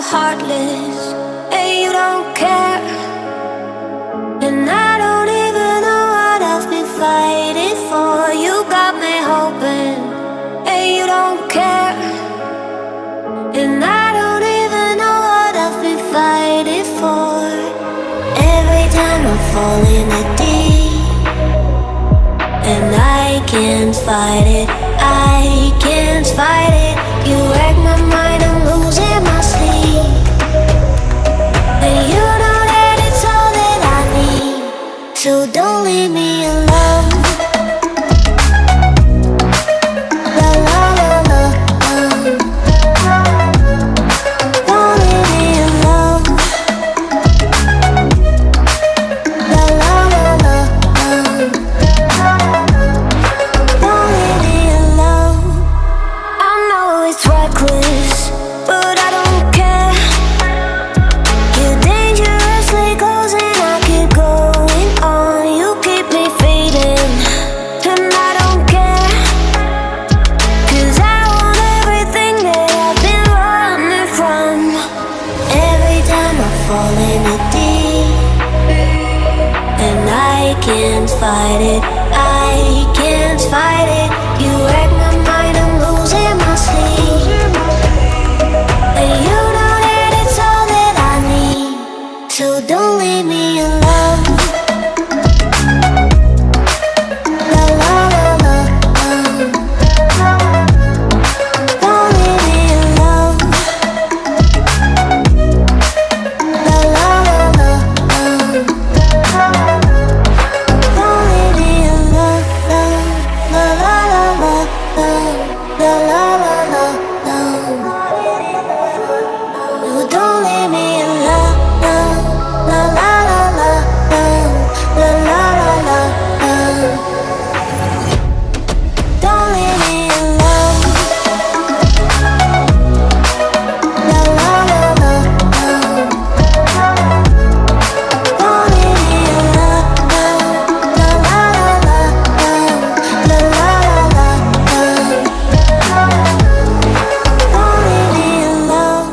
heartless, and you don't care. And I don't even know what I've been fighting for. You got me hoping, and you don't care. And I don't even know what I've been fighting for. Every time I fall in the deep, and I can't fight it, I can't fight it. You wreck my mind, I'm losing my sleep. And you know that it's all that I need, so don't leave me alone. La la la la, don't leave me alone. La la la la, don't leave me alone. I know it's reckless, but I don't care. You're dangerously close and I keep going on. You keep me fading, and I don't care. 'Cause I want everything that I've been running from. Every time I fall in the deep, and I can't fight it, I can't fight it. You wreck my mind, I'm losing my sleep. And you know that it's all that I need, so don't leave me alone. La la la la, don't leave me alone. La la la la, don't leave me alone. La la la la, la la la la, no, don't leave me alone. La la la la, la la la la, don't leave me alone. La la la la, don't leave me alone. La la la la, la la la la, don't leave me alone.